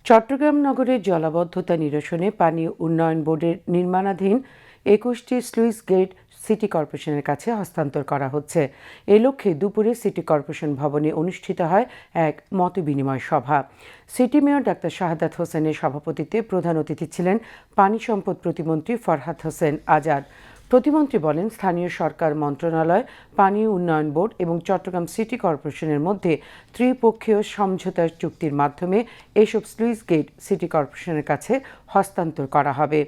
চট্টগ্রাম নগরের জলাবদ্ধতা নিরসনে পানি উন্নয়ন বোর্ডের নির্মাণাধীন ২১টি স্লুইস গেট সিটি কর্পোরেশনের কাছে হস্তান্তর করা হচ্ছে। এ লক্ষ্যে দুপুরে সিটি কর্পোরেশন ভবনে অনুষ্ঠিত হয় এক মতবিনিময় সভা। সিটি মেয়র ডাক্তার শাহাদাত হোসেনের সভাপতিত্বে প্রধান অতিথি ছিলেন পানি সম্পদ প্রতিমন্ত্রী ফরহাদ হোসেন আজাদ। প্রতিমন্ত্রী বলেন, স্থানীয় সরকার মন্ত্রণালয়, পানি উন্নয়ন বোর্ড এবং চট্টগ্রাম সিটি কর্পোরেশনের মধ্যে ত্রিপক্ষীয় সমঝোতা চুক্তির মাধ্যমে এসব স্লুইস গেট সিটি কর্পোরেশনের কাছে হস্তান্তর করা হবে।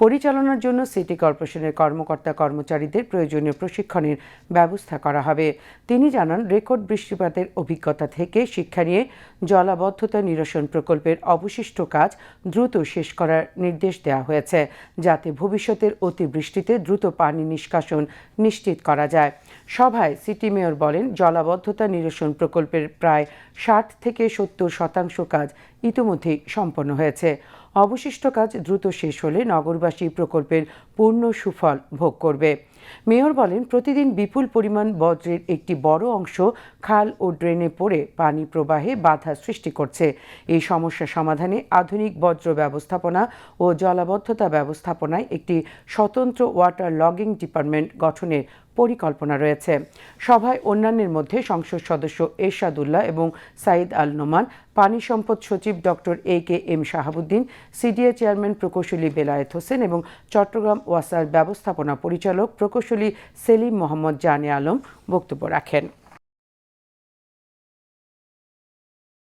পরিচালনার জন্য সিটি কর্পোরেশনের কর্মকর্তা কর্মচারীদের প্রয়োজনীয় প্রশিক্ষণের ব্যবস্থা করা হবে। তিনি জানান, রেকর্ড বৃষ্টিপাতের অভিজ্ঞতা থেকে শিক্ষা নিয়ে জলাবদ্ধতা নিরসন প্রকল্পের অবশিষ্ট কাজ দ্রুত শেষ করার নির্দেশ দেওয়া হয়েছে, যাতে ভবিষ্যতের অতিবৃষ্টিতে দ্রুত পানি নিষ্কাশন নিশ্চিত করা যায়। সভায় সিটি মেয়র বলেন, জলাবদ্ধতা নিরসন প্রকল্পের প্রায় ৬০ থেকে ৭০% কাজ ইতিমধ্যেই সম্পন্ন হয়েছে। অবশিষ্ট কাজ দ্রুত শেষ হলে নগরবাসী প্রকল্পের পূর্ণ সুফল ভোগ করবে। মেয়র বলেন, প্রতিদিন বিপুল পরিমাণ বর্জ্যের একটি বড় অংশ খাল ও ড্রেনে পড়ে পানি প্রবাহে বাধা সৃষ্টি করছে। এই সমস্যা সমাধানে আধুনিক বর্জ্য ব্যবস্থাপনা ও জলাবদ্ধতা ব্যবস্থাপনায় একটি স্বতন্ত্র ওয়াটার লগিং ডিপার্টমেন্ট গঠনের পরিকল্পনা রয়েছে। সভায় অন্যান্যের মধ্যে সংসদ সদস্য এরশাদুল্লাহ এবং সাইদ আল নোমান, পানি সম্পদ সচিব doctor AKM Shahabuddin, CDA chairman প্রকৌশলী বেলায়েত হোসেন এবং চট্টগ্রাম ওয়াসার ব্যবস্থাপনা পরিচালক প্রকৌশলী সেলিম মোহাম্মদ জানে আলম বক্তব্য রাখেন।